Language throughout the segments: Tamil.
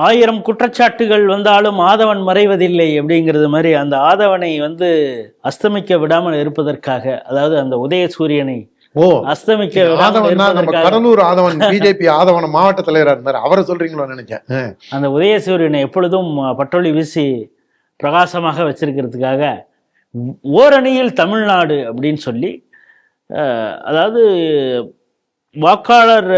1000 குற்றச்சாட்டுகள் வந்தாலும் ஆதவன் மறைவதில்லை அப்படிங்கிறது மாதிரி அந்த ஆதவனை அஸ்தமிக்க விடாமல் இருப்பதற்காக, அதாவது அந்த உதயசூரியனை அஸ்தமிக்க விடாமல் இருப்பதற்காக, கடலூர் ஆதவன் பிஜேபி ஆதவன மாவட்ட தலைவராக இருந்தார், அவரை சொல்றீங்களோ நினைச்சேன். அந்த உதயசூரியனை எப்பொழுதும் பட்டொளி வீசி பிரகாசமாக வச்சிருக்கிறதுக்காக ஓரணியில் தமிழ்நாடு அப்படின்னு சொல்லி, அதாவது வாக்காளர்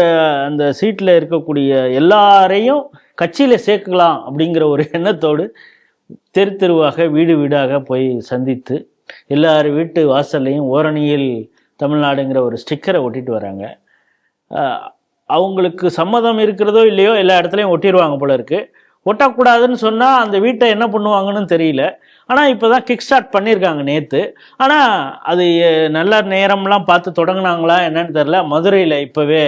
அந்த சீட்டில் இருக்கக்கூடிய எல்லாரையும் கட்சியில் சேர்க்கலாம் அப்படிங்கிற ஒரு எண்ணத்தோடு தெரு தெருவாக வீடு வீடாக போய் சந்தித்து எல்லார் வீட்டு வாசல்லையும் ஓரணியில் தமிழ்நாடுங்கிற ஒரு ஸ்டிக்கரை ஒட்டிட்டு வராங்க. அவங்களுக்கு சம்மதம் இருக்கிறதோ இல்லையோ எல்லா இடத்துலையும் ஒட்டிடுவாங்க போல இருக்கு. ஒட்டக்கூடாதுன்னு சொன்னால் அந்த வீட்டை என்ன பண்ணுவாங்கன்னு தெரியல. ஆனால் இப்போ தான் கிக் ஸ்டார்ட் பண்ணியிருக்காங்க நேற்று. ஆனால் அது நல்ல நேரம்லாம் பார்த்து தொடங்கினாங்களா என்னன்னு தெரில. மதுரையில் இப்போவே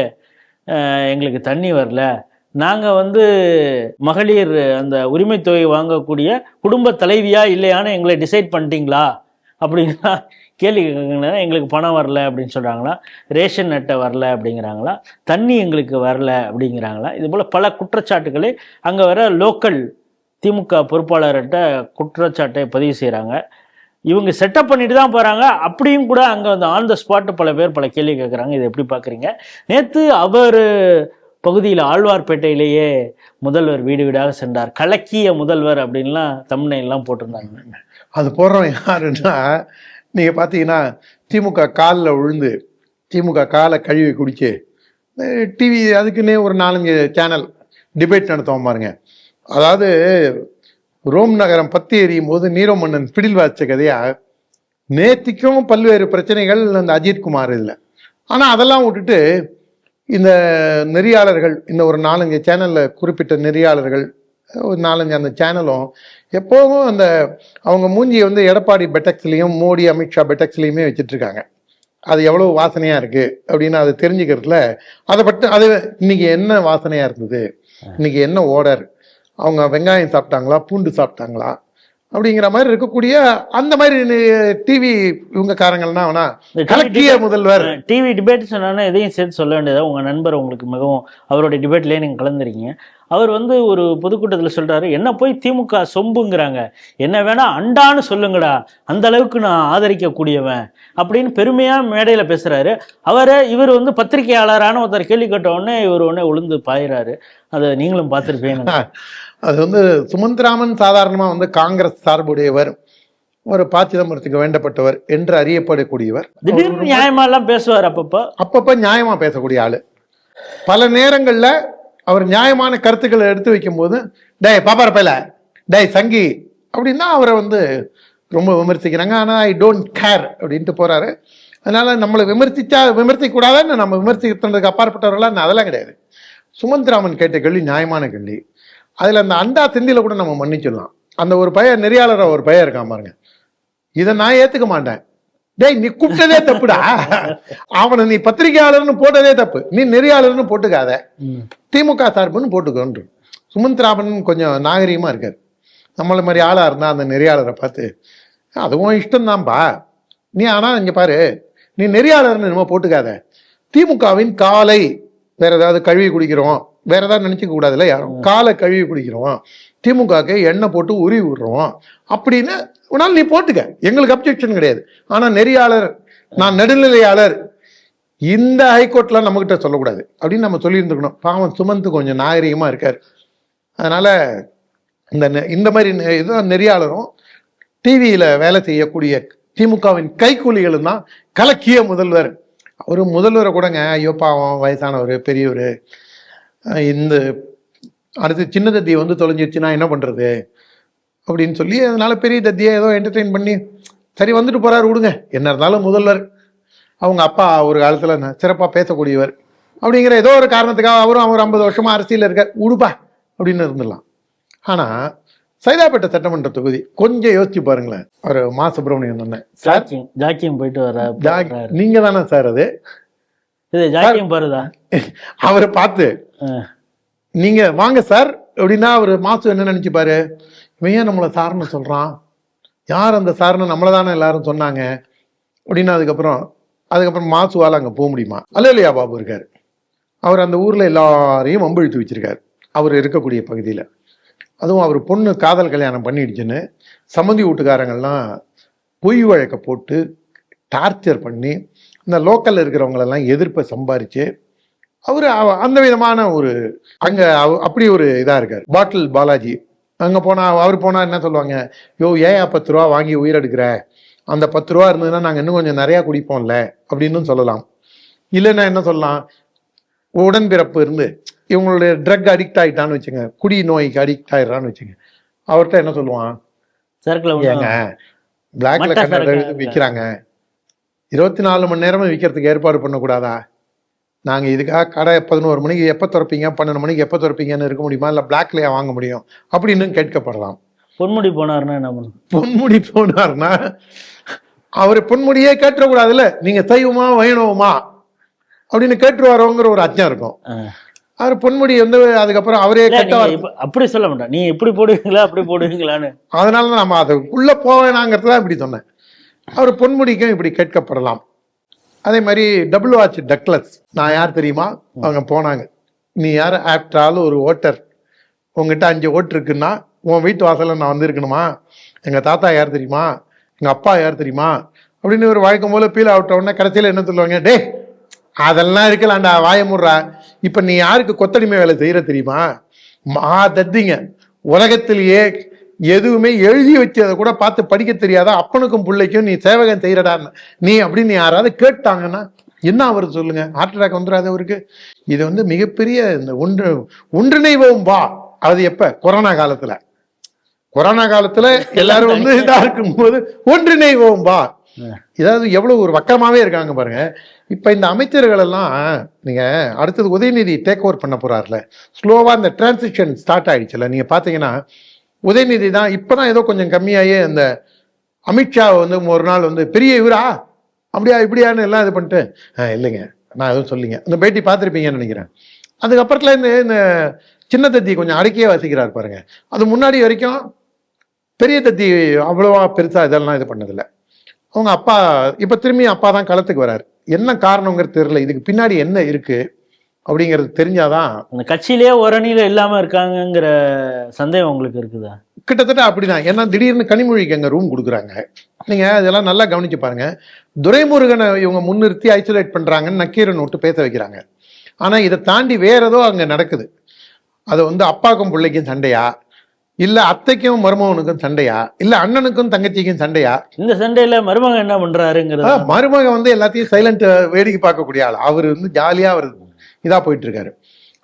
எங்களுக்கு தண்ணி வரல, நாங்கள் மகளிர் அந்த உரிமை தொகை வாங்கக்கூடிய குடும்ப தலைவியா இல்லையான்னு எங்களை டிசைட் பண்ணிட்டீங்களா அப்படின்னா கேள்வி கேட்குறாங்க. எங்களுக்கு பணம் வரல அப்படின்னு சொல்கிறாங்களா, ரேஷன் அட்டை வரல அப்படிங்கிறாங்களா, தண்ணி எங்களுக்கு வரல அப்படிங்கிறாங்களா. இது போல் பல குற்றச்சாட்டுகளை அங்கே வர லோக்கல் திமுக பொறுப்பாளர்கிட்ட குற்றச்சாட்டை பதிவு செய்கிறாங்க. இவங்க செட்டப் பண்ணிட்டு தான் போகிறாங்க. அப்படியும் கூட அங்கே ஆன் த ஸ்பாட்டு பல பேர் பல கேள்வி கேட்குறாங்க. இதை எப்படி பார்க்குறீங்க? நேற்று அவர் பகுதியில் ஆழ்வார்பேட்டையிலேயே முதல்வர் வீடு வீடாக சென்றார், கலக்கிய முதல்வர் அப்படின்லாம் தம்ப்நெயில்லாம் போட்டிருந்தாங்க. அது போடுறோம் யாருன்னா, நீங்கள் பார்த்தீங்கன்னா திமுக காலில் விழுந்து திமுக காலை கழுவி குடிச்சு டிவி அதுக்குன்னே ஒரு 4-5 சேனல் டிபேட் நடத்துவோம் பாருங்க. அதாவது ரோம் நகரம் பத்தி எறியும் போது நீரோ மன்னன் பிடில் வாச்ச கதையா நேத்திக்கும் பல்வேறு பிரச்சனைகள் அந்த அஜித்குமார் இல்லை. ஆனால் அதெல்லாம் விட்டுட்டு இந்த நெறியாளர்கள், இந்த ஒரு 4-5 சேனலில் குறிப்பிட்ட நெறியாளர்கள் ஒரு 4-5 அந்த சேனலும் எப்போவும் அந்த அவங்க மூஞ்சி எடப்பாடி பெட்டக்ஸ்லேயும் மோடி அமித்ஷா பெட்டக்ஸ்லேயுமே வச்சுட்ருக்காங்க. அது எவ்வளோ வாசனையாக இருக்குது அப்படின்னு அதை தெரிஞ்சுக்கிறதுல அது இன்னைக்கு என்ன வாசனையாக இருந்தது, இன்னைக்கு என்ன ஓடர், அவங்க வெங்காயம் சாப்பிட்டாங்களா பூண்டு சாப்பிட்டாங்களா அப்படிங்கிற மாதிரி இருக்கக்கூடிய அந்த மாதிரி டிவி இவங்க காரங்கள்னா வேணா கலக்கிய முதல்வர் டிவி டிபேட் சொன்னா எதையும் சேர்த்து சொல்ல வேண்டியதா. உங்க நண்பர் உங்களுக்கு மிகவும் அவருடைய டிபேட்லேயே நீங்க கலந்துருக்கீங்க. அவர் ஒரு பொதுக்கூட்டத்தில் சொல்றாரு, என்ன போய் திமுக சொம்புங்கிறாங்க, என்ன வேணா அண்டான்னு சொல்லுங்கடா, அந்த அளவுக்கு நான் ஆதரிக்கக்கூடியவன் அப்படின்னு பெருமையா மேடையில பேசுறாரு. இவர் பத்திரிகையாளரான ஒருத்தர் கேள்வி கேட்ட உடனே இவர் உளுந்து பாயிறாரு. அதை நீங்களும் பார்த்துருப்பீங்க. அது சுமந்த்ராமன் சாதாரணமா காங்கிரஸ் சார்புடையவர், ஒரு ப. சிதம்பரத்துக்கு வேண்டப்பட்டவர் என்று அறியப்படக்கூடியவர். திடீர்னு நியாயமா எல்லாம் பேசுவார், அப்பப்ப நியாயமா பேசக்கூடிய ஆளு. பல நேரங்கள்ல அவர் நியாயமான கருத்துக்களை எடுத்து வைக்கும் போது டேய் பாப்பார பையல, டேய் சங்கி அப்படின்னா அவரை ரொம்ப விமர்சிக்கிறாங்க. ஆனால் ஐ டோன்ட் கேர் அப்படின்ட்டு போறாரு. அதனால நம்மளை விமர்சிக்க கூடாதுன்னு நம்ம விமர்சிக்கிறதுக்கு அப்பாற்பட்டவர்களாம் அதெல்லாம் கிடையாது. சுமந்த்ராமன் கேட்ட கேள்வி நியாயமான கேள்வி. அதில் அந்த அண்டா திண்டில கூட நம்ம மன்னிச்சிடலாம். அந்த ஒரு பையன் நெறியாளராக ஒரு பையன் இருக்கான் பாருங்க, இதை நான் ஏற்றுக்க மாட்டேன். டேய் நீ கூப்பிட்டதே தப்புடா, அவனை நீ பத்திரிகையாளர்னு போட்டதே தப்பு, நீ நெறியாளர்னு போட்டுக்காத, திமுக சார்புன்னு போட்டுக்கோன்று. சுமந்த்ராமன் கொஞ்சம் நாகரீகமாக இருக்கார். நம்மளை மாதிரி ஆளாக இருந்தால் அந்த நெறியாளரை பார்த்து அதுவும் இஷ்டம்தான்பா நீ, ஆனால் இங்கே பாரு நீ நெறியாளர்னு நம்ம போட்டுக்காத, திமுகவின் காலை வேற ஏதாவது கழுவி குடிக்கிறோம், வேற ஏதாவது நினைச்சுக்க கூடாதுல்ல, யாரும் காலை கழுவி குடிக்கிறோம், திமுகக்கு எண்ணெய் போட்டு உருவி விடுறோம் அப்படின்னு உன்னால் நீ போட்டுக்க, எங்களுக்கு அப்ஜெக்ஷன் கிடையாது. ஆனா நெறியாளர், நான் நடுநிலையாளர், இந்த ஹைகோர்ட்லாம் நம்ம கிட்ட சொல்லக்கூடாது அப்படின்னு நம்ம சொல்லியிருந்துக்கணும். பாவம் சுமந்து கொஞ்சம் நாகரிகமா இருக்கார். அதனால இந்த மாதிரி இதுதான் நெறியாளரும் டிவியில வேலை செய்யக்கூடிய திமுகவின் கைக்கூலிகளும் தான் கலக்கிய முதல்வர். ஒரு முதல்வரை கூடங்க ஐயோ பாவம் வயசானவர் பெரியவர், இந்த அடுத்து சின்ன தத்தியை தொலைஞ்சிருச்சுன்னா என்ன பண்றது அப்படின்னு சொல்லி அதனால பெரிய தத்தியை ஏதோ என்டர்டெயின் பண்ணி சரி வந்துட்டு போறாரு, விடுங்க, என்ன இருந்தாலும் முதல்வர், அவங்க அப்பா ஒரு காலத்துல சிறப்பாக பேசக்கூடியவர் அப்படிங்கிற ஏதோ ஒரு காரணத்துக்காக அவர் 50 வருஷமா அரசியல் இருக்கார், உடுப்பா அப்படின்னு இருந்துடலாம். ஆனா சைதாப்பேட்டை சட்டமன்ற தொகுதி கொஞ்சம் யோசிச்சு பாருங்களேன். ஒரு மா. சுப்பிரமணியன் சொன்னேன் போயிட்டு வர, நீங்க தானே சார் அது அவரை பார்த்து நீங்க வாங்க சார் அப்படின்னா அவர் மாசு என்ன நினைச்சுப்பாரு, இவன் நம்மளை சார்னு சொல்றான், யார் அந்த சார்னு நம்மளை தானே எல்லாரும் சொன்னாங்க அப்படின்னா அதுக்கப்புறம் மாசுவால் அங்கே போக முடியுமா? அல்லையா பாபு இருக்காரு, அவர் அந்த ஊர்ல எல்லாரையும் வம்பிழுத்து வச்சிருக்காரு அவர் இருக்கக்கூடிய பகுதியில். அதுவும் அவர் பொண்ணு காதல் கல்யாணம் பண்ணிடுச்சுன்னு சம்மந்தி வீட்டுக்காரங்கள்லாம் பொய் வழக்க போட்டு டார்ச்சர் பண்ணி இந்த லோக்கல்ல இருக்கிறவங்களெல்லாம் எதிர்ப்பை சம்பாரிச்சு அவர் அந்த விதமான ஒரு அங்க அப்படி ஒரு இதா இருக்காரு. பாட்டில் பாலாஜி அங்க போனா அவர் போனா என்ன சொல்லுவாங்க, யோ ஏன் 10 ரூபா வாங்கி உயிரெடுக்கிற, அந்த 10 ரூபா இருந்ததுன்னா நாங்க இன்னும் கொஞ்சம் நிறைய குடிப்போம்ல அப்படின்னு சொல்லலாம். இல்லைன்னா என்ன சொல்லலாம், உடன்பிறப்பு இருந்து இவங்களுடைய ட்ரக் அடிக்ட் ஆயிட்டான்னு வச்சுங்க, குடி நோய்க்கு அடிக்ட் ஆயிடுறான்னு வச்சுங்க, அவர்கிட்ட என்ன சொல்லுவான், ஏங்க பிளாக்ல கண்டா விற்கிறாங்க, 24 மணி நேரமும் விற்கிறதுக்கு ஏற்பாடு பண்ணக்கூடாதா, நாங்கள் இதுக்காக கடை 11 மணிக்கு எப்போ திறப்பீங்க 12 மணிக்கு எப்போ திறப்பீங்கன்னு இருக்க முடியுமா, இல்லை பிளாக்லேயே வாங்க முடியும் அப்படின்னு கேட்கப்படலாம். பொன்முடி போனார்னா என்ன பண்ணும், பொன்முடி போனார்னா அவர் பொன்முடியே கேட்டுறக்கூடாதுல்ல, நீங்க சைவமா வைணவமா அப்படின்னு கேட்டுருவாரோங்கிற ஒரு அச்சம் இருக்கும். அவர் பொன்முடி வந்து அதுக்கப்புறம் அவரே அப்படி சொல்ல மாட்டான், நீ எப்படி போடுவீங்களா அப்படி போடுவீங்களான்னு. அதனால நம்ம அதுக்குள்ள போவேனாங்கிறதுதான் இப்படி சொன்னேன். அவர் பொன்முடிக்கும் இப்படி கேட்கப்படலாம். அதே மாதிரி டபுள் வாட்ச் டக்ளஸ், நான் யார் தெரியுமா, அவங்க போனாங்க, நீ யார், ஆஃப்டர் ஆல் ஒரு ஓட்டர், உங்ககிட்ட 5 ஓட்டு இருக்குன்னா உன் வீட்டு வாசலில் நான் வந்திருக்கணுமா, எங்கள் தாத்தா யார் தெரியுமா, எங்கள் அப்பா யார் தெரியுமா அப்படின்னு ஒரு வழக்கம் போல பீல் அவுட்ட உடனே கடைசியில் என்ன சொல்லுவாங்க, டே அதெல்லாம் இருக்கலாம்டா வாய முடுறா, இப்போ நீ யாருக்கு கொத்தடிமை வேலை செய்கிற தெரியுமா, தத்திங்க உலகத்திலேயே எதுவுமே எழுதி வச்சதை கூட பார்த்து படிக்க தெரியாதா அப்பனுக்கும் பிள்ளைக்கும் நீ சேவகம் செய்யறடா நீ அப்படின்னு யாராவது கேட்டாங்கன்னா என்ன அவர் சொல்லுங்க, ஹார்ட் அட்டாக் வந்துடாது அவருக்கு. இது வந்து மிகப்பெரிய இந்த ஒன்றிணைவோம் வா, அது எப்ப கொரோனா காலத்துல எல்லாரும் வந்து இதா இருக்கும் போது ஒன்றிணைவோம் வா, இதாவது எவ்வளவு ஒரு வக்கரமாவே இருக்காங்க பாருங்க. இப்ப இந்த அமைச்சர்கள் எல்லாம் நீங்க அடுத்தது உதயநிதி டேக் ஓவர் பண்ண போறாருல, ஸ்லோவா இந்த டிரான்சிஷன் ஸ்டார்ட் ஆயிடுச்சுல, நீங்க பாத்தீங்கன்னா உதயநிதி தான் இப்பதான் ஏதோ கொஞ்சம் கம்மியாயே அந்த அமித்ஷா வந்து ஒரு நாள் வந்து பெரிய இவரா அப்படியா இப்படியான்னு எல்லாம் இது பண்ணிட்டு இல்லைங்க நான் எதுவும் சொல்லிங்க, அந்த பேட்டி பார்த்துருப்பீங்கன்னு நினைக்கிறேன். அதுக்கப்புறத்துல இந்த சின்ன தத்தி கொஞ்சம் அடக்கியே வசிக்கிறார் பாருங்க. அது முன்னாடி வரைக்கும் பெரிய தத்தி அவ்வளவா பெருசா இதெல்லாம் இது பண்ணதில்லை. அவங்க அப்பா இப்ப திரும்பி அப்பா தான் களத்துக்கு வர்றாரு. என்ன காரணங்கிறது தெரியல, இதுக்கு பின்னாடி என்ன இருக்கு அப்படிங்கிறது தெரிஞ்சாதான். அந்த கட்சியிலேயே ஓரணியில இல்லாம இருக்காங்கிற சந்தேகம் உங்களுக்கு இருக்குதா? கிட்டத்தட்ட அப்படிதான். ஏன்னா திடீர்னு கனிமொழிக்கு அங்க ரூம் கொடுக்குறாங்க. நீங்க இதெல்லாம் நல்லா கவனிச்சு பாருங்க. துரைமுருகனை இவங்க முன்னிறுத்தி ஐசோலேட் பண்றாங்கன்னு நக்கீரன் விட்டு பேச வைக்கிறாங்க. ஆனா இதை தாண்டி வேற ஏதோ அங்க நடக்குது. அது வந்து அப்பாக்கும் பிள்ளைக்கும் சண்டையா, இல்ல அத்தைக்கும் மருமகனுக்கும் சண்டையா, இல்ல அண்ணனுக்கும் தங்கச்சிக்கும் சண்டையா? இந்த சண்டையில மருமகன் என்ன பண்றாருங்கிறது. மருமகன் வந்து எல்லாத்தையும் சைலண்ட் வேடிக்கை பார்க்கக்கூடிய ஆள். அவர் வந்து ஜாலியா அவர் இதா போயிட்டு இருக்காரு.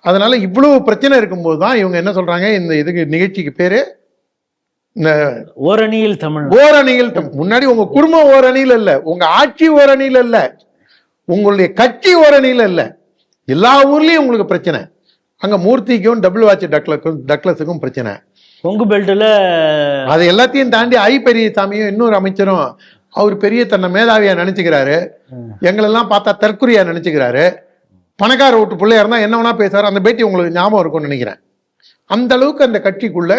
அதனால இவ்வளவு பிரச்சனை இருக்கும்போது தான் இவங்க என்ன சொல்றாங்க, இந்த இதுக்கு நிகழ்ச்சிக்கு பேரு இந்த ஓரணியில் தமிழ். ஓரணியில் முன்னாடி உங்க குடும்பம் ஓரணியில் இல்ல, உங்க ஆட்சி ஓரணியில் இல்ல, உங்களுடைய கட்சி ஓரணியில் இல்ல, எல்லா ஊர்லயும் உங்களுக்கு பிரச்சனை. அங்க மூர்த்திக்கும் டபுள் வாட்ச் டக்ளஸுக்கும் பிரச்சனை. கொங்கு பெல்ட்ல அது எல்லாத்தையும் தாண்டி பெரியசாமியும் இன்னொரு அமைச்சரும் அவர் பெரிய தன்னை மேதாவியா நினைச்சுக்கிறாரு, எங்களெல்லாம் பார்த்தா தற்குறியா நினைச்சுக்கிறாரு, பணக்கார வீட்டு பிள்ளையா இருந்தா என்ன வேணா பேசுறாரு. அந்த பேட்டி உங்களுக்கு ஞாபகம் இருக்கும்னு நினைக்கிறேன். அந்த அளவுக்கு அந்த கட்சிக்குள்ள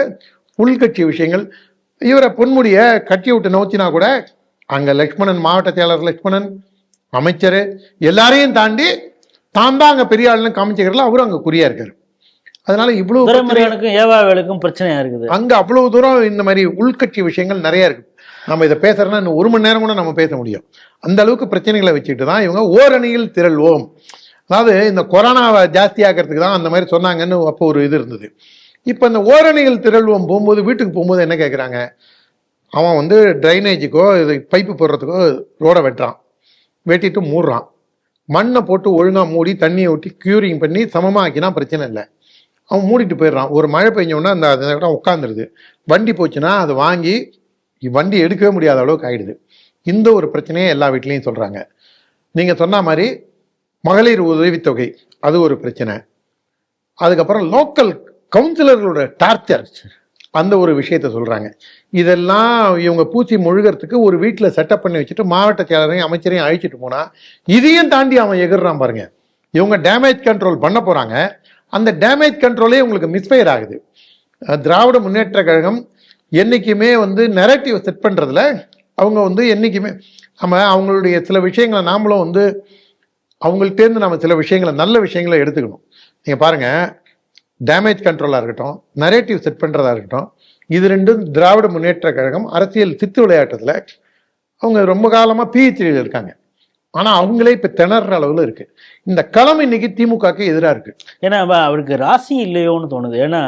உள்கட்சி விஷயங்கள். இவரை பொன்முடிய கட்சி விட்டு நோச்சினா கூட அங்க லட்சுமணன், மாவட்ட செயலர் லட்சுமணன், அமைச்சர் எல்லாரையும் தாண்டி தான் தான் அங்க பெரிய ஆளுன்னு காமிச்சுக்கிறதுல அவரும் அங்க குறியா இருக்காரு. அதனால இவ்வளவு ஏவாவேலுக்கும் பிரச்சனையா இருக்குது. அங்க அவ்வளவு தூரம் இந்த மாதிரி உள்கட்சி விஷயங்கள் நிறைய இருக்கு. நம்ம இதை பேசுறோம்னா இன்னும் 1 மணி நேரம் கூட நம்ம பேச முடியும். அந்த அளவுக்கு பிரச்சனைகளை வச்சுட்டு தான் இவங்க ஓரணியில் திரள்வோம். அதாவது இந்த கொரோனாவை ஜாஸ்தி ஆக்கிறதுக்கு தான் அந்த மாதிரி சொன்னாங்கன்னு அப்போ ஒரு இது இருந்தது. இப்போ இந்த ஓரணிகள் திரள்வோம் போகும்போது வீட்டுக்கு போகும்போது என்ன கேட்குறாங்க, அவன் வந்து ட்ரைனேஜுக்கோ இது பைப்பு போடுறதுக்கோ ரோடை வெட்டுறான், வெட்டிட்டு மூடுறான், மண்ணை போட்டு ஒழுங்காக மூடி தண்ணியை ஊட்டி க்யூரிங் பண்ணி சமமாக ஆக்கினா பிரச்சனை இல்லை. அவன் மூடிட்டு போயிடுறான். ஒரு மழை பெஞ்சோன்னா அந்த இடம் உட்காந்துருது. வண்டி போச்சுன்னா அதை வாங்கி வண்டி எடுக்கவே முடியாத அளவுக்கு ஆகிடுது. இந்த ஒரு பிரச்சனையே எல்லா வீட்லேயும் சொல்கிறாங்க. நீங்கள் சொன்ன மாதிரி மகளிர் உதவித்தொகை அது ஒரு பிரச்சனை. அதுக்கப்புறம் லோக்கல் கவுன்சிலர்களோட டார்ச்சர், அந்த ஒரு விஷயத்த சொல்றாங்க. இதெல்லாம் இவங்க பூச்சி முழுகிறதுக்கு ஒரு வீட்டில் செட்டப் பண்ணி வச்சுட்டு மாவட்ட செயலரையும் அமைச்சரையும் அழிச்சிட்டு போனா இதையும் தாண்டி அவன் எகிர்றான் பாருங்க. இவங்க டேமேஜ் கண்ட்ரோல் பண்ண போறாங்க. அந்த டேமேஜ் கண்ட்ரோலே உங்களுக்கு மிஸ்ஃபயர் ஆகுது. திராவிட முன்னேற்ற கழகம் என்னைக்குமே வந்து நெரேட்டிவ் செட் பண்றதுல அவங்க வந்து என்னைக்குமே நம்ம அவங்களுடைய சில விஷயங்களை நாமளும் வந்து அவங்கள்ட்டேருந்து நம்ம சில விஷயங்களை நல்ல விஷயங்களை எடுத்துக்கணும். நீங்க பாருங்க, டேமேஜ் கண்ட்ரோலாக இருக்கட்டும், நரேட்டிவ் செட் பண்ணுறதா இருக்கட்டும், இது ரெண்டும் திராவிட முன்னேற்ற கழகம் அரசியல் சித்து விளையாட்டத்தில் அவங்க ரொம்ப காலமாக பிஹெச்டியில் இருக்காங்க. ஆனால் அவங்களே இப்போ திணற அளவில் இருக்கு. இந்த களம் இன்னைக்கு திமுகக்கு எதிராக இருக்கு. ஏன்னா அவருக்கு ராசி இல்லையோன்னு தோணுது. ஏன்னா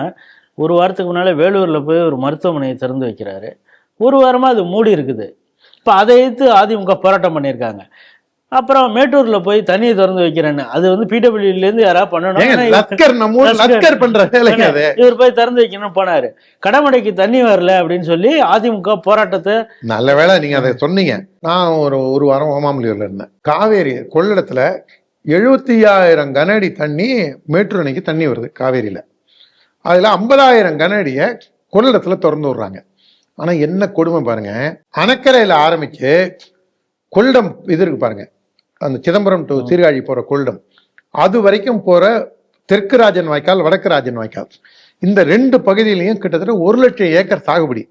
ஒரு வாரத்துக்கு முன்னால் வேலூரில் போய் ஒரு மருத்துவமனையை திறந்து வைக்கிறாரு. ஒரு வாரமாக அது மூடி இருக்குது. இப்போ அதை எதிர்த்து அதிமுக போராட்டம் பண்ணியிருக்காங்க. அப்புறம் மேட்டூரில் போய் தண்ணியை திறந்து வைக்கிறேன்னு அது வந்து பிடபிள்யூலேருந்து யாராவது பண்ணணும். இவர் போய் திறந்து வைக்கணும்னு போனார். கடமடைக்கு தண்ணி வரல அப்படின்னு சொல்லி அதிமுக போராட்டத்தை. நல்ல வேளை நீங்கள் அதை சொன்னீங்க. நான் ஒரு வாரம் ஓமாமலியூரில் இருந்தேன். காவேரி கொள்ளிடத்தில் 75,000 கன அடி தண்ணி மேட்டூர் அணைக்கு தண்ணி வருது காவேரியில். அதில் 50,000 கன அடியை கொள்ளிடத்தில் திறந்து விடுறாங்க. ஆனால் என்ன கொடுமை பாருங்க, அணக்கரையில் ஆரம்பிச்சு கொள்ளிடம் இது இருக்கு பாருங்க, அந்த சிதம்பரம் டு சீர்காழி போகிற கொள்ளிடம், அது வரைக்கும் போகிற தெற்கு ராஜன் வாய்க்கால், வடக்கு ராஜன் வாய்க்கால், இந்த 2 பகுதியிலையும் கிட்டத்தட்ட 1 லட்சம் ஏக்கர் சாகுபடி.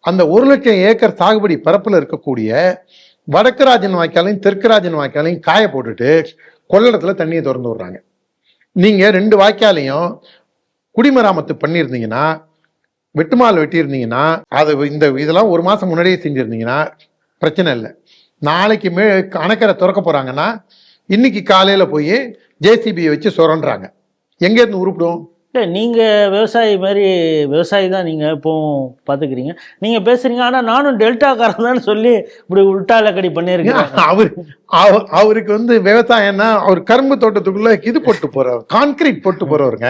அந்த 1 லட்சம் ஏக்கர் சாகுபடி பரப்பில் இருக்கக்கூடிய வடக்கு ராஜன் வாய்க்காலையும் தெற்கு ராஜன் வாய்க்காலையும் காய போட்டுட்டு கொள்ளிடத்தில் தண்ணியை திறந்து விடுறாங்க. நீங்கள் 2 வாய்க்காலையும் குடிமராமத்து பண்ணியிருந்தீங்கன்னா, வெட்டுமால் வெட்டியிருந்தீங்கன்னா, அது இதெல்லாம் 1 மாதம் முன்னாடியே செஞ்சுருந்தீங்கன்னா பிரச்சனை இல்லை. நாளைக்கு அணைக்கரை திறக்க போகிறாங்கன்னா இன்னைக்கு காலையில் போய் ஜேசிபியை வச்சு சுரண்டுறாங்க. எங்கேருந்து உருப்பிடும்? இல்லை, நீங்கள் விவசாயி மாதிரி விவசாயி தான் நீங்கள் இப்போ பார்த்துக்கிறீங்க, நீங்கள் பேசுகிறீங்க. ஆனால் நானும் டெல்டாக்காரன் தான் சொல்லி இப்படி உள்டாலக்கடி பண்ணியிருக்கேன். அவருக்கு வந்து விவசாயம்னா அவர் கரும்பு தோட்டத்துக்குள்ளே இது போட்டு போகிறவர், கான்கிரீட் போட்டு போகிறவருங்க.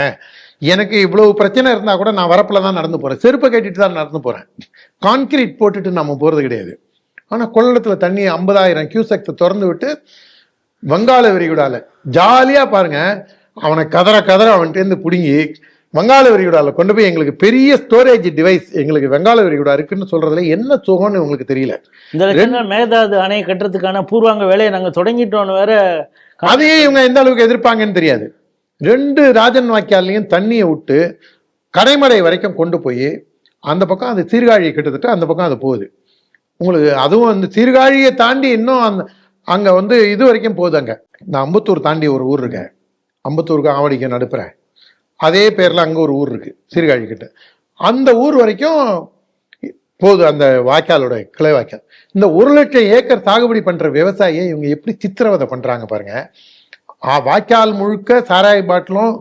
எனக்கு இவ்வளவு பிரச்சனை இருந்தால் கூட நான் வரப்பில் தான் நடந்து போகிறேன், செருப்பை கட்டிட்டு தான் நடந்து போகிறேன். கான்கிரீட் போட்டுட்டு நம்ம போகிறது கிடையாது. ஆனால் கொள்ளிடத்தில் தண்ணி 50,000 கியூசெக்ஸ் திறந்து விட்டு வங்காள விரிகுடால ஜாலியாக பாருங்க, அவனை கதற அவன்கிட்டேருந்து பிடுங்கி வங்காள விரிகுடால கொண்டு போய் எங்களுக்கு பெரிய ஸ்டோரேஜ் டிவைஸ், எங்களுக்கு வங்காள விரிகுடா இருக்குன்னு சொல்றதுல என்ன சுகம்னு உங்களுக்கு தெரியல. இந்த மேகதாது அணையை கட்டுறதுக்கான பூர்வாங்க வேலையை நாங்கள் தொடங்கிட்டோன்னு வேற, அதையே இவங்க எந்த அளவுக்கு எதிர்ப்பாங்கன்னு தெரியாது. 2 ராஜன் வாய்க்காலையும் தண்ணியை விட்டு கடைமடை வரைக்கும் கொண்டு போய் அந்த பக்கம் அது சீர்காழி கிட்டத்தட்ட அந்த பக்கம் அது போகுது உங்களுக்கு. அதுவும் அந்த சீர்காழியை தாண்டி இன்னும் அங்கே வந்து இது வரைக்கும் போகுது. அங்கே நான் அம்பத்தூர் தாண்டி ஒரு ஊர் இருக்கேன், அம்பத்தூருக்கு ஆவடிக்கு நடுப்புறேன், அதே பேரில் அங்கே ஒரு ஊர் இருக்குது சீர்காழி கிட்ட. அந்த ஊர் வரைக்கும் போகுது அந்த வாய்க்காலோட கிளை வாய்க்கால். இந்த 1 லட்சம் ஏக்கர் சாகுபடி பண்ணுற விவசாயியை இவங்க எப்படி சித்திரவதை பண்ணுறாங்க பாருங்க. வாய்க்கால் முழுக்க சாராய பாட்டிலும்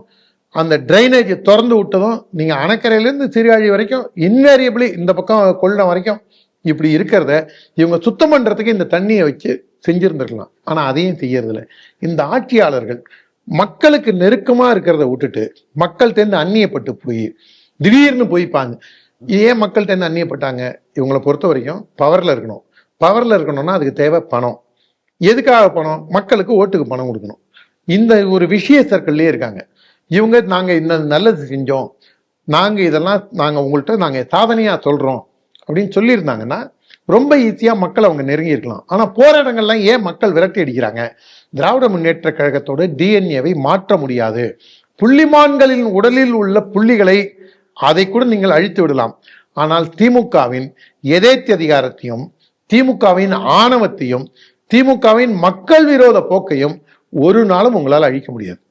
அந்த ட்ரைனேஜ் திறந்து விட்டதும் நீங்கள் அணைக்கரையிலேருந்து சீர்காழி வரைக்கும் இன்வேரியபிளி இந்த பக்கம் கொள்ளிடம் வரைக்கும் இப்படி இருக்கிறத இவங்க சுத்தம் பண்ணுறதுக்கு இந்த தண்ணியை வச்சு செஞ்சுருந்துருக்கலாம். ஆனால் அதையும் செய்யறதில்ல. இந்த ஆட்சியாளர்கள் மக்களுக்கு நெருக்கமாக இருக்கிறத விட்டுட்டு மக்கள் தேர்ந்து அந்நியப்பட்டு போய் திடீர்னு போய்ப்பாங்க. ஏன் மக்கள் தேர்ந்து அந்நியப்பட்டாங்க? இவங்களை பொறுத்த வரைக்கும் பவரில் இருக்கணும். பவரில் இருக்கணும்னா அதுக்கு தேவை பணம். எதுக்காக பணம்? மக்களுக்கு ஓட்டுக்கு பணம் கொடுக்கணும். இந்த ஒரு விஷய சர்க்கிள்லேயே இருக்காங்க இவங்க. நாங்கள் இந்த நல்லது செஞ்சோம், நாங்கள் இதெல்லாம் நாங்கள் உங்கள்கிட்ட நாங்கள் சாதனையாக சொல்கிறோம் அப்படின்னு சொல்லியிருந்தாங்கன்னா ரொம்ப ஈஸியாக மக்கள் அவங்க நெருங்கி இருக்கலாம். ஆனால் போராட்டங்கள்லாம் ஏன் மக்கள் விரட்டி அடிக்கிறாங்க? திராவிட முன்னேற்ற கழகத்தோட டிஎன்ஏவை மாற்ற முடியாது. புள்ளிமான்களின் உடலில் உள்ள புள்ளிகளை அதை கூட நீங்கள் அழித்து விடலாம். ஆனால் திமுகவின் எதேச்சதிகாரத்தையும், திமுகவின் ஆணவத்தையும், திமுகவின் மக்கள் விரோத போக்கையும் ஒரு நாளும் உங்களால் அழிக்க முடியாது.